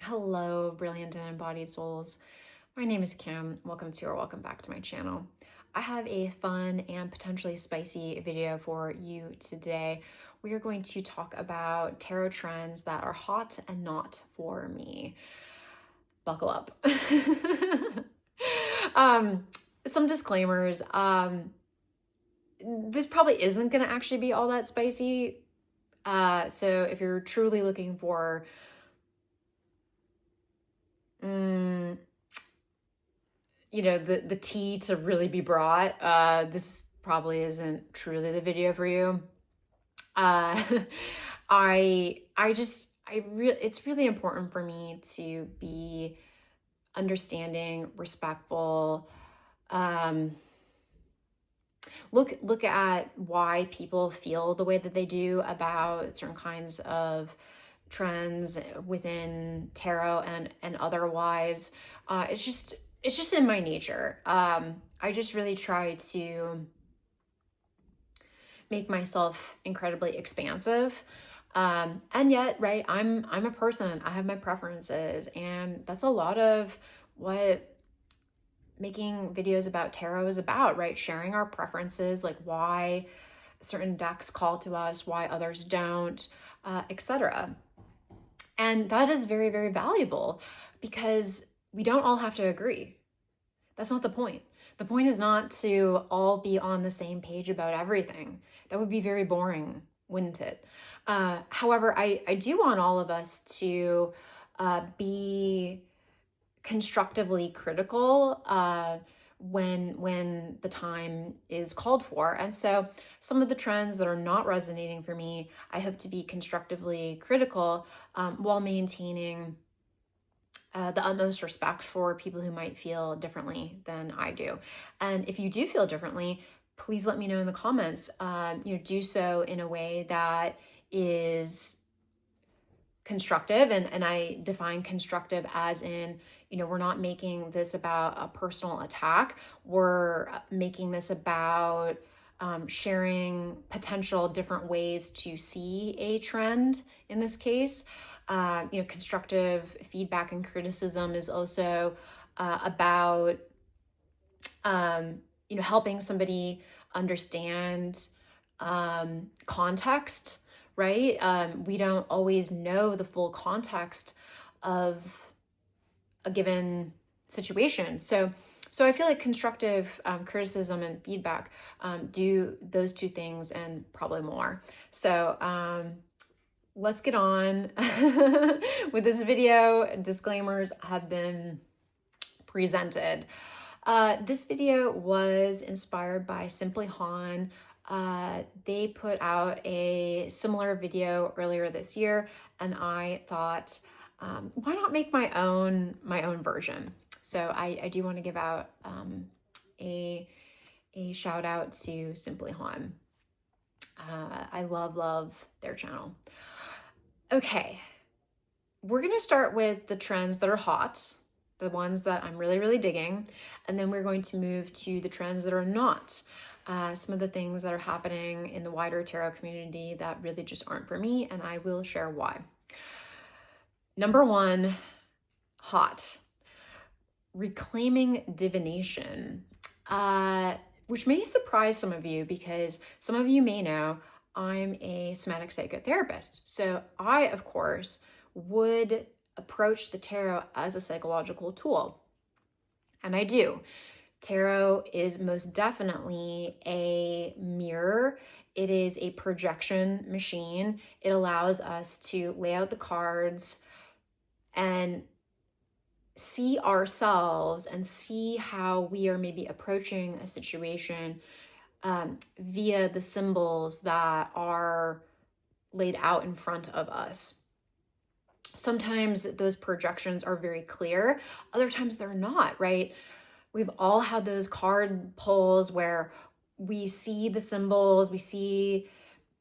Hello, brilliant and embodied souls. My name is Kim. Welcome to or welcome back to my channel. I have a fun and potentially spicy video for you today. We are going to talk about tarot trends that are hot and not for me. Buckle up. um, some disclaimers. This probably isn't going to actually be all that spicy. So if you're truly looking for the tea to really be brought, this probably isn't truly the video for you. uh it's really important for me to be understanding, respectful, um look at why people feel the way that they do about certain kinds of trends within tarot and otherwise. It's just in my nature. I just really try to make myself incredibly expansive. And yet, right, I'm a person. I have my preferences, and that's a lot of what making videos about tarot is about, right? Sharing our preferences, like why certain decks call to us, why others don't, etc. And that is very, very valuable because we don't all have to agree. That's not the point. The point is not to all be on the same page about everything. That would be very boring, wouldn't it? However, I do want all of us to be constructively critical when the time is called for. And so some of the trends that are not resonating for me, I hope to be constructively critical while maintaining the utmost respect for people who might feel differently than I do. And if you do feel differently, please let me know in the comments. Do so in a way that is constructive, and I define constructive as in, we're not making this about a personal attack. We're making this about sharing potential different ways to see a trend in this case. Constructive feedback and criticism is also about helping somebody understand context, right? We don't always know the full context of a given situation. So I feel like constructive criticism and feedback do those two things and probably more. So let's get on with this video. Disclaimers have been presented. This video was inspired by Simply Han. They put out a similar video earlier this year, and I thought, why not make my own version? So I do want to give out a shout out to Simply Han. I love their channel. Okay, we're gonna start with the trends that are hot, the ones that I'm really digging, and then we're going to move to the trends that are not. Some of the things that are happening in the wider tarot community that really just aren't for me, and I will share why. Number one, hot. Reclaiming divination, which may surprise some of you because some of you may know I'm a somatic psychotherapist. So I, of course, would approach the tarot as a psychological tool. And I do. Tarot is most definitely a mirror. It is a projection machine. It allows us to lay out the cards and see ourselves and see how we are maybe approaching a situation via the symbols that are laid out in front of us. Sometimes those projections are very clear, other times they're not, right? We've all had those card pulls where we see the symbols, we see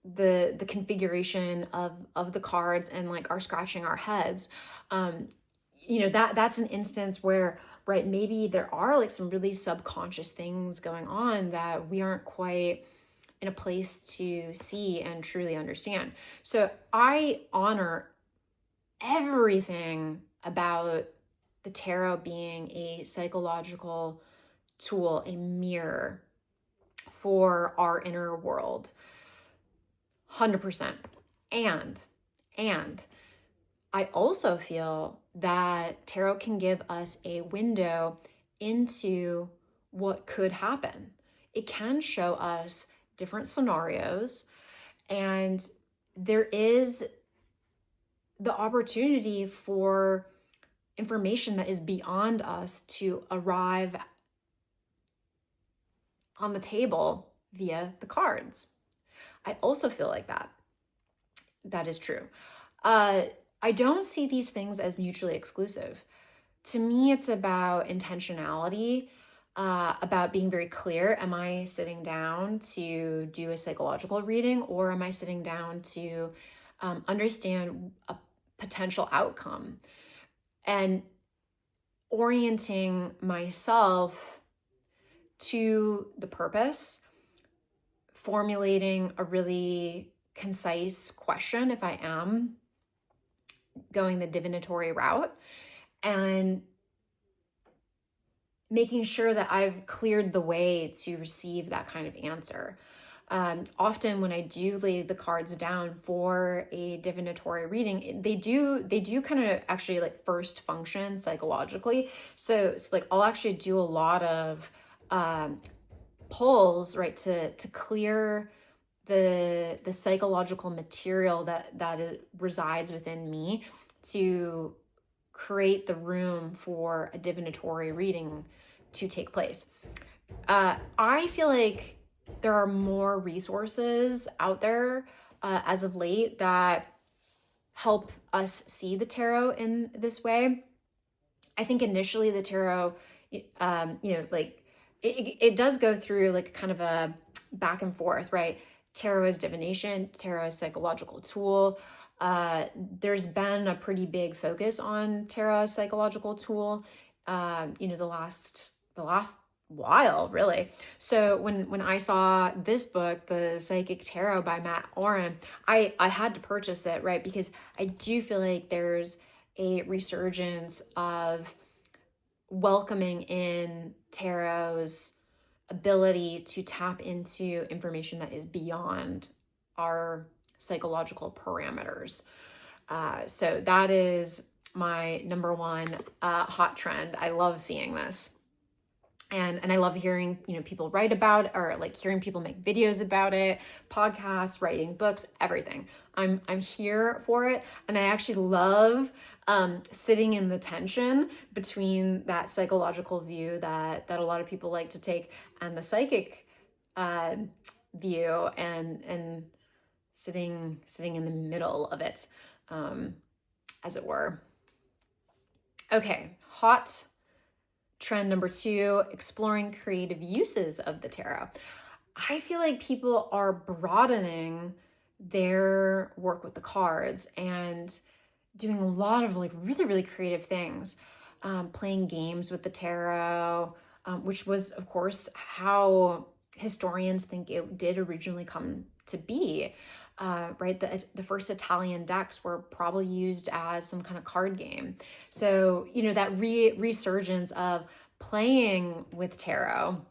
the configuration of the cards and like are scratching our heads. That's an instance where, right, maybe there are like some really subconscious things going on that we aren't quite in a place to see and truly understand. So I honor everything about the tarot being a psychological tool, a mirror for our inner world. 100%. And I also feel that tarot can give us a window into what could happen. It can show us different scenarios, and there is the opportunity for information that is beyond us to arrive on the table via the cards. I also feel like that is true. I don't see these things as mutually exclusive. To me, it's about intentionality, about being very clear. Am I sitting down to do a psychological reading, or am I sitting down to understand a potential outcome and orienting myself to the purpose, formulating a really concise question if I am going the divinatory route, and making sure that I've cleared the way to receive that kind of answer. Often when I do lay the cards down for a divinatory reading, they do kind of actually like first function psychologically. So like I'll actually do a lot of pulls, right, to clear the psychological material that resides within me to create the room for a divinatory reading to take place. I feel like there are more resources out there as of late that help us see the tarot in this way. I think initially the tarot, like it does go through like kind of a back and forth, right? Tarot is divination, tarot is psychological tool. There's been a pretty big focus on tarot as psychological tool, the last while, really. So when I saw this book, The Psychic Tarot by Matt Oren, I had to purchase it, right? Because I do feel like there's a resurgence of welcoming in tarot's ability to tap into information that is beyond our psychological parameters. So that is my number one hot trend. I love seeing this. And I love hearing, people write about it, or like hearing people make videos about it, podcasts, writing books, everything. I'm here for it. And I actually love sitting in the tension between that psychological view that a lot of people like to take and the psychic view, and sitting in the middle of it, as it were. Okay, hot trend number 2, exploring creative uses of the tarot. I feel like people are broadening their work with the cards and doing a lot of like really, really creative things, playing games with the tarot, which was, of course, how historians think it did originally come to be. Right, the first Italian decks were probably used as some kind of card game. So, that resurgence of playing with tarot,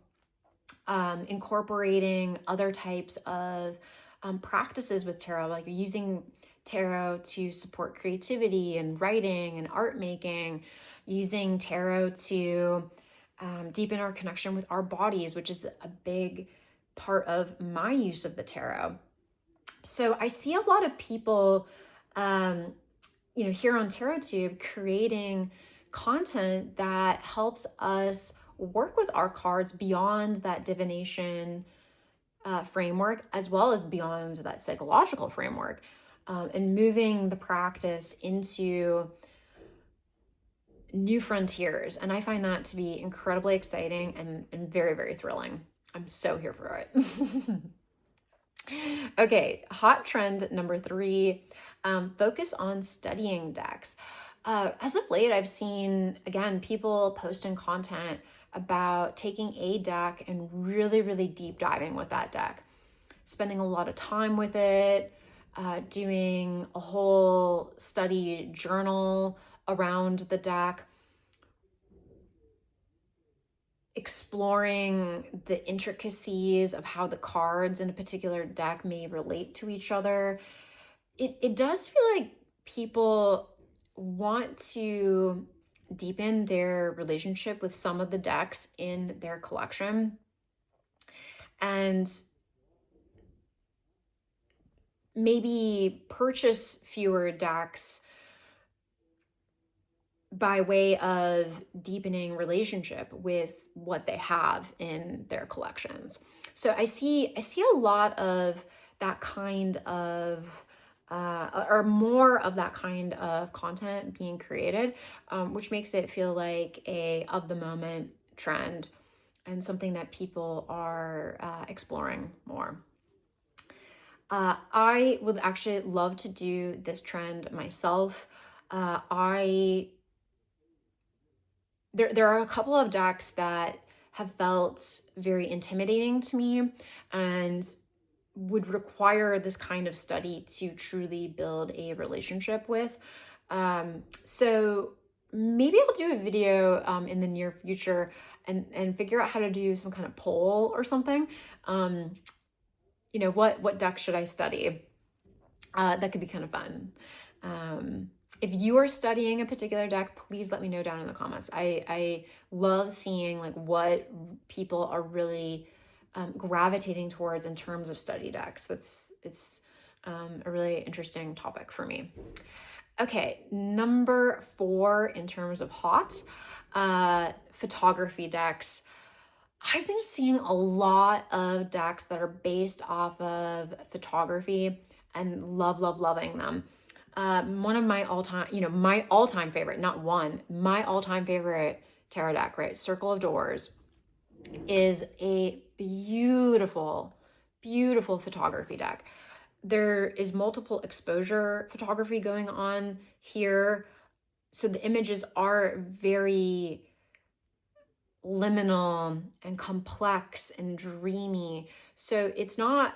incorporating other types of practices with tarot, like using tarot to support creativity and writing and art making, using tarot to deepen our connection with our bodies, which is a big part of my use of the tarot. So I see a lot of people, here on TarotTube creating content that helps us work with our cards beyond that divination framework, as well as beyond that psychological framework, and moving the practice into new frontiers. And I find that to be incredibly exciting and very, very thrilling. I'm so here for it. Okay, hot trend number 3, focus on studying decks. As of late, I've seen, again, people posting content about taking a deck and really, really deep diving with that deck, spending a lot of time with it, doing a whole study journal around the deck, exploring the intricacies of how the cards in a particular deck may relate to each other. It does feel like people want to deepen their relationship with some of the decks in their collection and maybe purchase fewer decks by way of deepening relationship with what they have in their collections. So I see a lot of that kind of or more of that kind of content being created, which makes it feel like a of the moment trend and something that people are exploring more. I would actually love to do this trend myself. There are a couple of decks that have felt very intimidating to me and would require this kind of study to truly build a relationship with. So maybe I'll do a video in the near future and figure out how to do some kind of poll or something. What deck should I study? That could be kind of fun. If you are studying a particular deck, please let me know down in the comments. I love seeing like what people are really gravitating towards in terms of study decks. It's a really interesting topic for me. Okay, number 4 in terms of hot, photography decks. I've been seeing a lot of decks that are based off of photography and loving them. One of my all-time favorite, not one, my all-time favorite tarot deck, right? Circle of Doors is a beautiful photography deck. There is multiple exposure photography going on here. So the images are very liminal and complex and dreamy. So it's not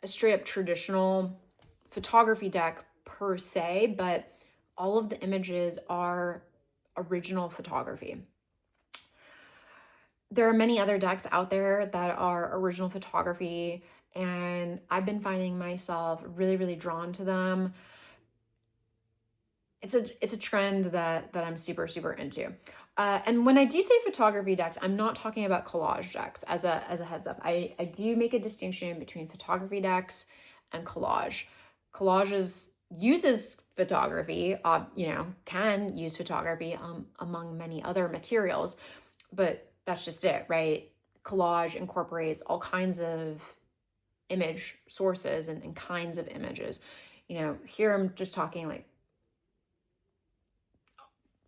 a straight up traditional photography deck per se, but all of the images are original photography. There are many other decks out there that are original photography, and I've been finding myself really drawn to them. It's a trend that I'm super into. And when I do say photography decks, I'm not talking about collage decks as a heads up. I do make a distinction between photography decks and collage. Collages uses photography, can use photography among many other materials, but that's just it, right? Collage incorporates all kinds of image sources and kinds of images. Here I'm just talking like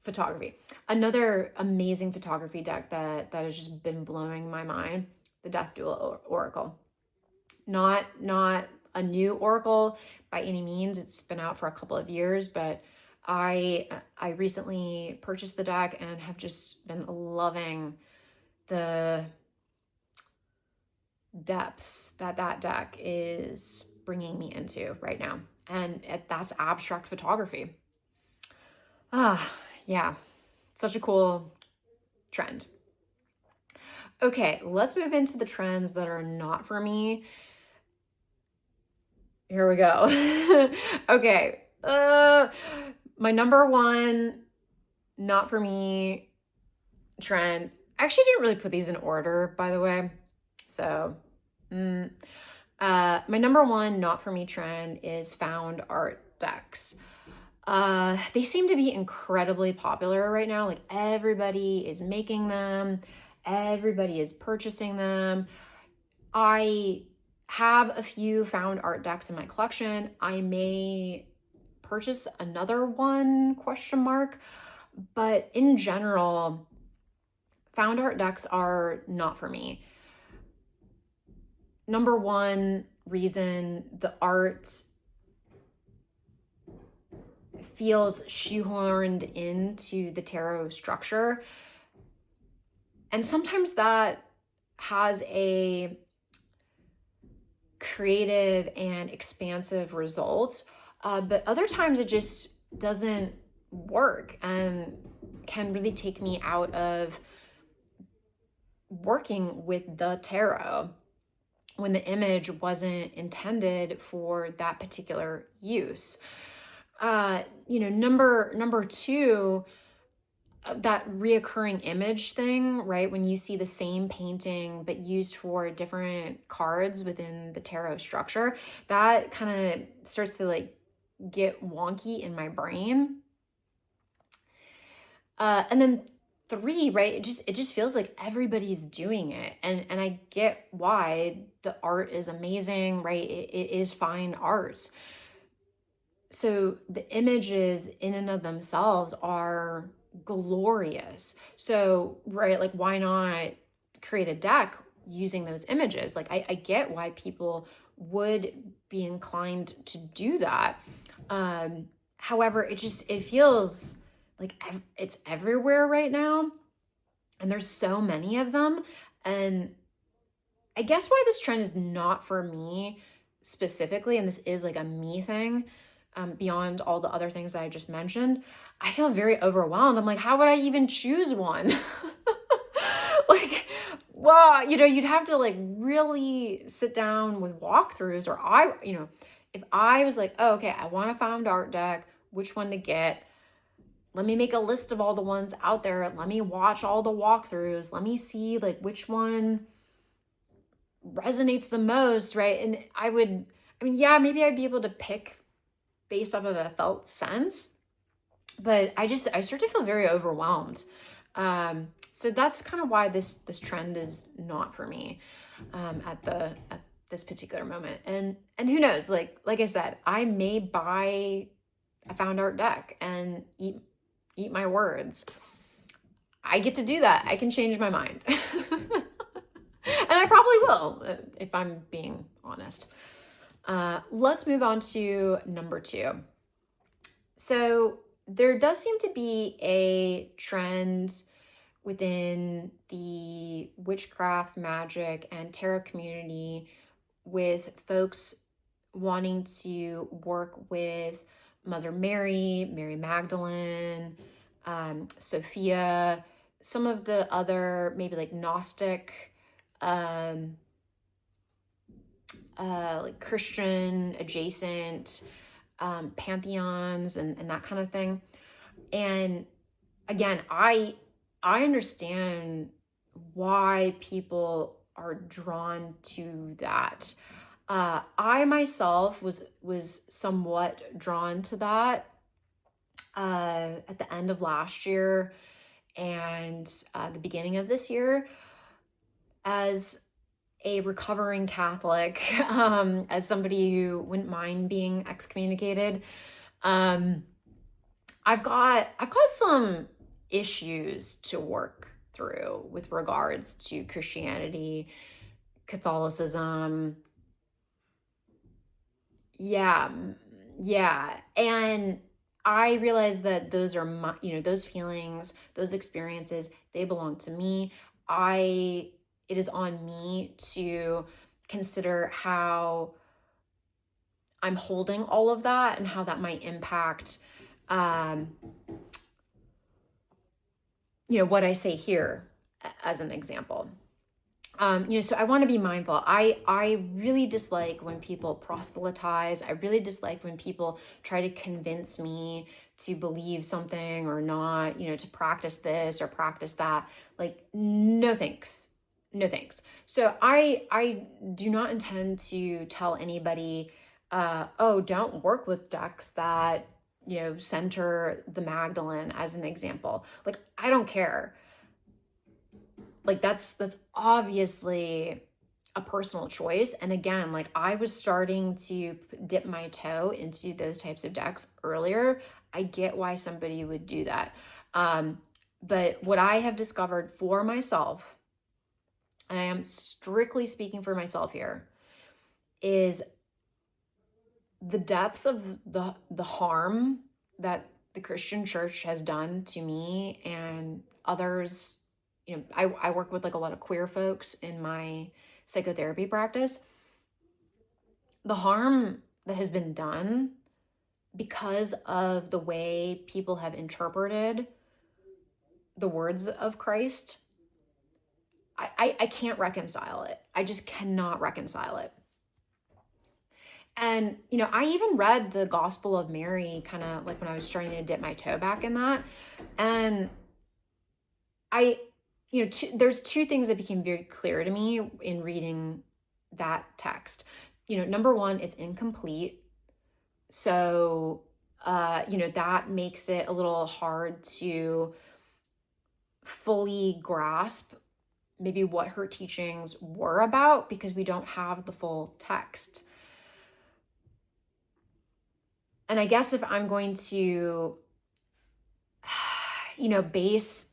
photography. Another amazing photography deck that has just been blowing my mind, the Death Duel Oracle. Not a new oracle by any means. It's been out for a couple of years, but I recently purchased the deck and have just been loving the depths that deck is bringing me into right now. And that's abstract photography. Yeah, such a cool trend. Okay, let's move into the trends that are not for me. Here we go. Okay, my number 1 not for me trend. I actually didn't really put these in order, by the way. So, my number 1 not for me trend is found art decks. They seem to be incredibly popular right now. Like everybody is making them, everybody is purchasing them. I have a few found art decks in my collection. I may purchase another one, ? But in general, found art decks are not for me. Number 1 reason, the art feels shoehorned into the tarot structure. And sometimes that has a creative and expansive result, but other times it just doesn't work and can really take me out of working with the tarot when the image wasn't intended for that particular use. Number two, that reoccurring image thing, right? When you see the same painting but used for different cards within the tarot structure, that kind of starts to like get wonky in my brain. And then three, right? It just feels like everybody's doing it. And I get why the art is amazing, right? It is fine art. So the images in and of themselves are glorious. So, right, like why not create a deck using those images? Like I get why people would be inclined to do that. However, it feels like it's everywhere right now, and there's so many of them. And I guess why this trend is not for me specifically, and this is like a me thing, beyond all the other things that I just mentioned, I feel very overwhelmed. I'm like, how would I even choose one? Like, well, you'd have to like really sit down with walkthroughs, or if I was like, oh, okay, I want a found art deck, which one to get? Let me make a list of all the ones out there. Let me watch all the walkthroughs. Let me see like which one resonates the most, right? And yeah, maybe I'd be able to pick based off of a felt sense, but I start to feel very overwhelmed. So that's kind of why this trend is not for me, at this particular moment. And who knows, like I said, I may buy a found art deck and eat my words. I get to do that. I can change my mind. And I probably will, if I'm being honest. Let's move on to number two. So there does seem to be a trend within the witchcraft, magic, and tarot community with folks wanting to work with Mother Mary, Mary Magdalene, Sophia, some of the other maybe like Gnostic, like Christian adjacent pantheons and that kind of thing. And again, I understand why people are drawn to that. I myself was somewhat drawn to that at the end of last year and the beginning of this year, as a recovering Catholic, as somebody who wouldn't mind being excommunicated. I've got some issues to work through with regards to Christianity, Catholicism. Yeah. And I realize that those are my, those feelings, those experiences, they belong to me. It is on me to consider how I'm holding all of that and how that might impact, what I say here as an example. So I want to be mindful. I really dislike when people proselytize. I really dislike when people try to convince me to believe something or not, to practice this or practice that. Like, no thanks. No thanks. So I do not intend to tell anybody, oh, don't work with decks that, center the Magdalene as an example. Like, I don't care. Like that's obviously a personal choice. And again, like I was starting to dip my toe into those types of decks earlier. I get why somebody would do that. But what I have discovered for myself, and I am strictly speaking for myself here, is the depths of the harm that the Christian church has done to me and others. I work with like a lot of queer folks in my psychotherapy practice. The harm that has been done, because of the way people have interpreted the words of Christ, I can't reconcile it. I just cannot reconcile it. And, I even read the Gospel of Mary kind of like when I was starting to dip my toe back in that. And there's two things that became very clear to me in reading that text. Number one, it's incomplete. So, that makes it a little hard to fully grasp maybe what her teachings were about because we don't have the full text. And I guess if I'm going to, base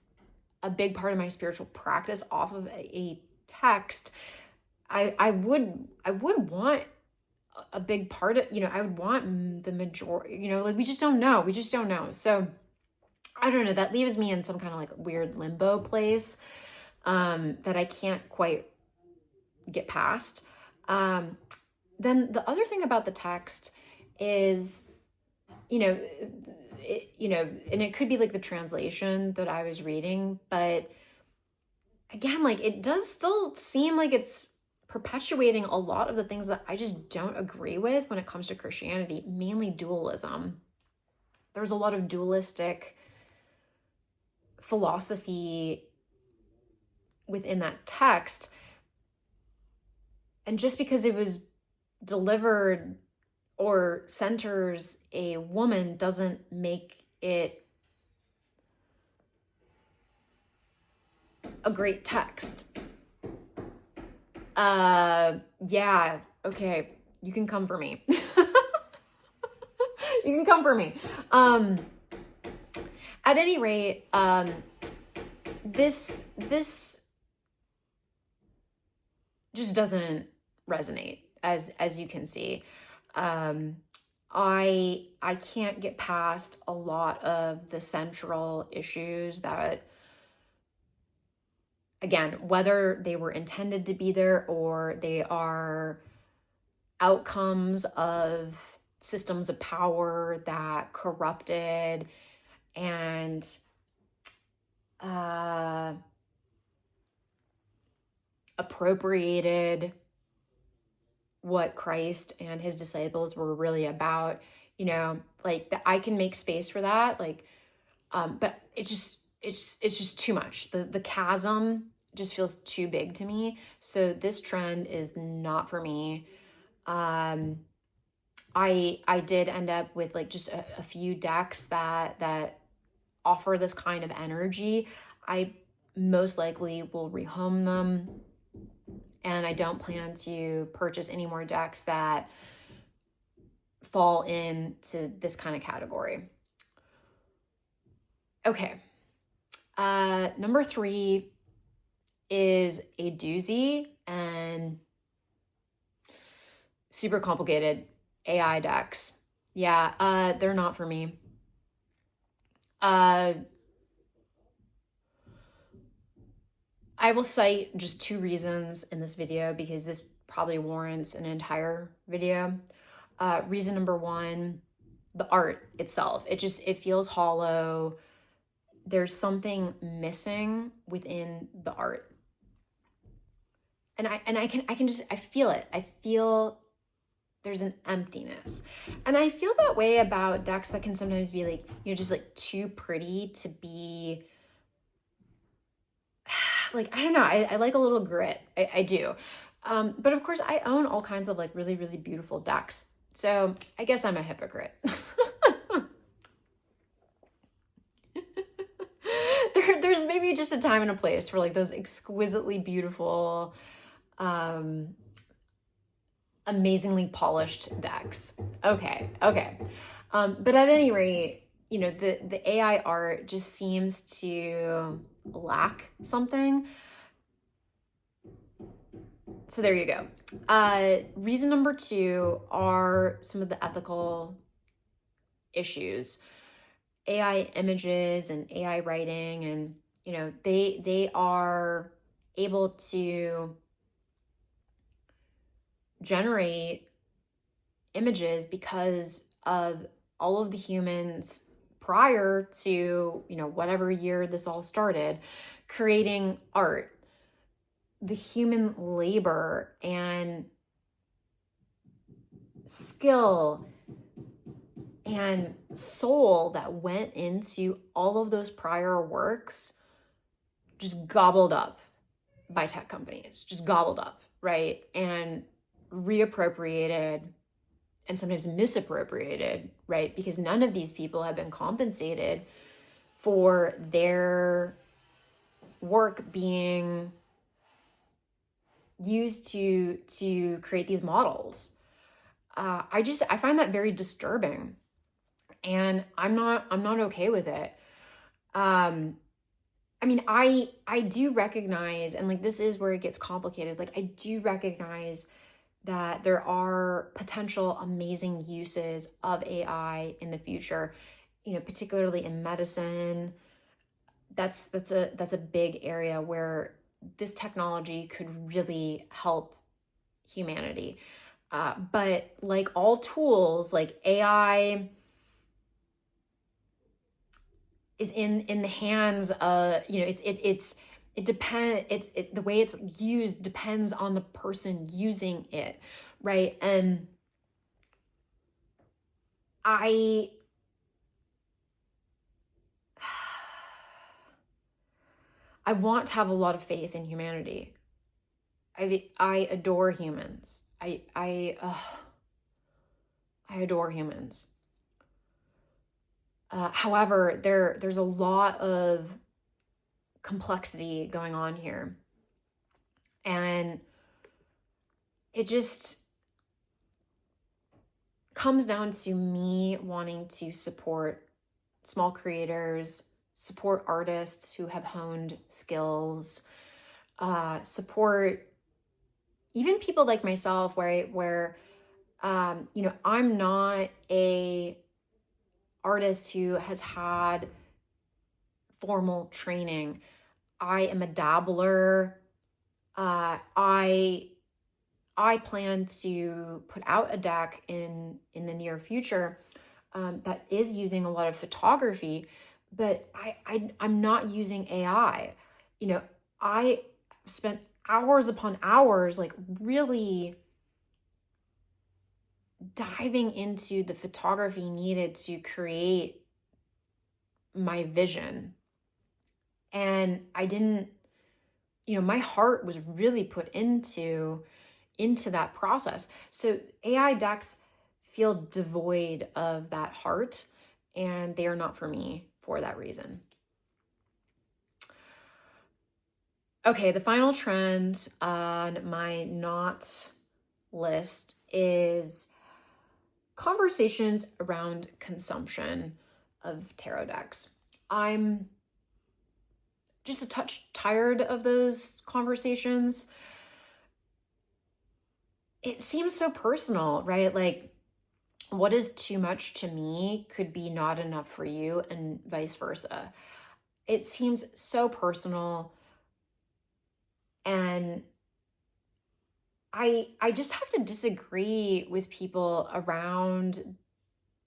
a big part of my spiritual practice off of a text, I would want a big part of, I would want the majority, like we just don't know. So I don't know, that leaves me in some kind of like weird limbo place that I can't quite get past. Then the other thing about the text is, and it could be like the translation that I was reading, but again, like it does still seem like it's perpetuating a lot of the things that I just don't agree with when it comes to Christianity, mainly dualism. There's a lot of dualistic philosophy within that text. And just because it was delivered or centers a woman doesn't make it a great text. Yeah, okay, you can come for me. You can come for me. At any rate, this just doesn't resonate as you can see. I can't get past a lot of the central issues that, again, whether they were intended to be there or they are outcomes of systems of power that corrupted and appropriated what Christ and his disciples were really about, like that I can make space for that. Like, but it's just too much. The chasm just feels too big to me. So this trend is not for me. I did end up with like just a few decks that offer this kind of energy. I most likely will rehome them, and I don't plan to purchase any more decks that fall into this kind of category. Okay. Number 3 is a doozy and super complicated AI decks. Yeah, they're not for me. I will cite just 2 reasons in this video because this probably warrants an entire video. Reason number 1, the art itself. It feels hollow. There's something missing within the art. And I feel it. I feel there's an emptiness. And I feel that way about decks that can sometimes be like, just like too pretty to be like, I don't know. I like a little grit. I do. But of course I own all kinds of like really, really beautiful decks. So I guess I'm a hypocrite. There's maybe just a time and a place for like those exquisitely beautiful, amazingly polished decks. Okay. But at any rate, the AI art just seems to lack something. So there you go. Reason number 2 are some of the ethical issues. AI images and AI writing, and they are able to generate images because of all of the humans prior to, you know, whatever year this all started, creating art, the human labor and skill and soul that went into all of those prior works just gobbled up by tech companies, just gobbled up, right? And reappropriated and sometimes misappropriated, right? Because none of these people have been compensated for their work being used to create these models. I find that very disturbing, and I'm not okay with it. I mean, I do recognize, and like this is where it gets complicated. Like I do recognize that there are potential amazing uses of AI in the future, you know, particularly in medicine. That's a big area where this technology could really help humanity. But like all tools, like AI is in the hands of, you know, it depends, the way it's used depends on the person using it, right? And I want to have a lot of faith in humanity. I adore humans. I adore humans. However, there's a lot of complexity going on here, and it just comes down to me wanting to support small creators, support artists who have honed skills, support even people like myself where you know, I'm not a artist who has had formal training. I am a dabbler. I plan to put out a deck in the near future that is using a lot of photography, but I'm not using AI. You know, I spent hours upon hours, like really diving into the photography needed to create my vision. And I didn't, you know, my heart was really put into that process. So AI decks feel devoid of that heart, and they are not for me for that reason. Okay, the final trend on my not list is conversations around consumption of tarot decks. I'm just a touch tired of those conversations. It seems so personal, right? Like, what is too much to me could be not enough for you, and vice versa. It seems so personal, and I just have to disagree with people around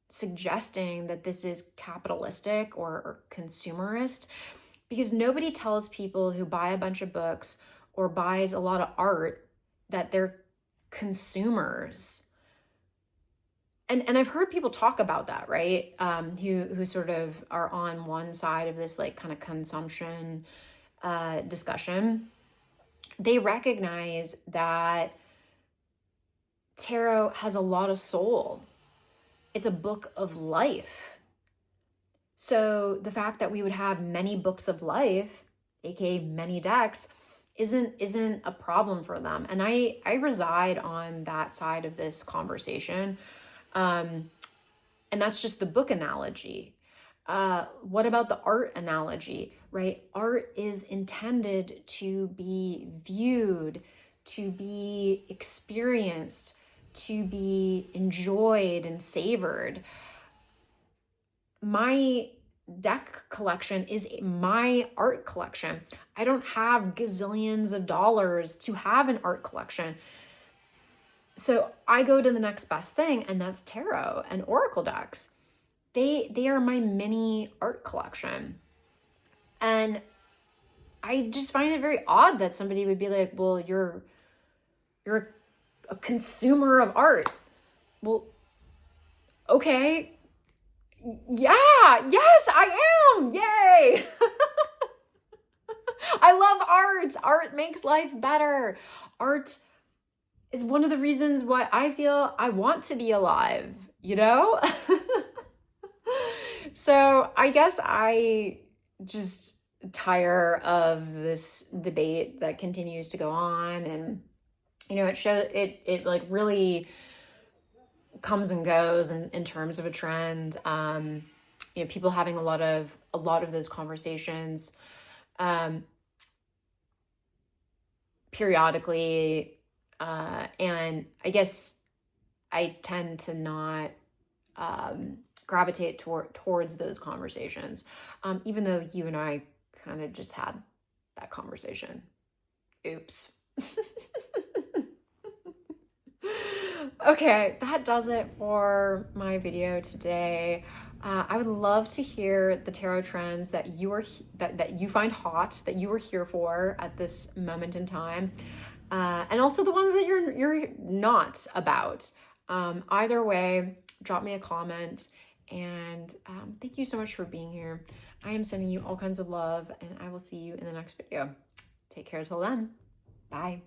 suggesting that this is capitalistic or consumerist, because nobody tells people who buy a bunch of books or buys a lot of art that they're consumers. And I've heard people talk about that, right? Who sort of are on one side of this like kind of consumption discussion. They recognize that tarot has a lot of soul. It's a book of life. So the fact that we would have many books of life, aka many decks, isn't a problem for them. And I reside on that side of this conversation. And that's just the book analogy. What about the art analogy, right? Art is intended to be viewed, to be experienced, to be enjoyed and savored. My deck collection is my art collection. I don't have gazillions of dollars to have an art collection. So I go to the next best thing, and that's tarot and oracle decks. they are my mini art collection. And I just find it very odd that somebody would be like, well, you're a consumer of art. Well, okay. Yeah, yes, I am. Yay. I love art. Art makes life better. Art is one of the reasons why I feel I want to be alive, you know? So I guess I just tire of this debate that continues to go on, and it like really comes and goes in terms of a trend. People having a lot of those conversations periodically, and I guess I tend to not gravitate towards those conversations, even though you and I kind of just had that conversation. Oops. Okay, that does it for my video today. I would love to hear the tarot trends that that you find hot, that you are here for at this moment in time, and also the ones that you're not about. Either way, drop me a comment, and thank you so much for being here. I am sending you all kinds of love, and I will see you in the next video. Take care till then. Bye.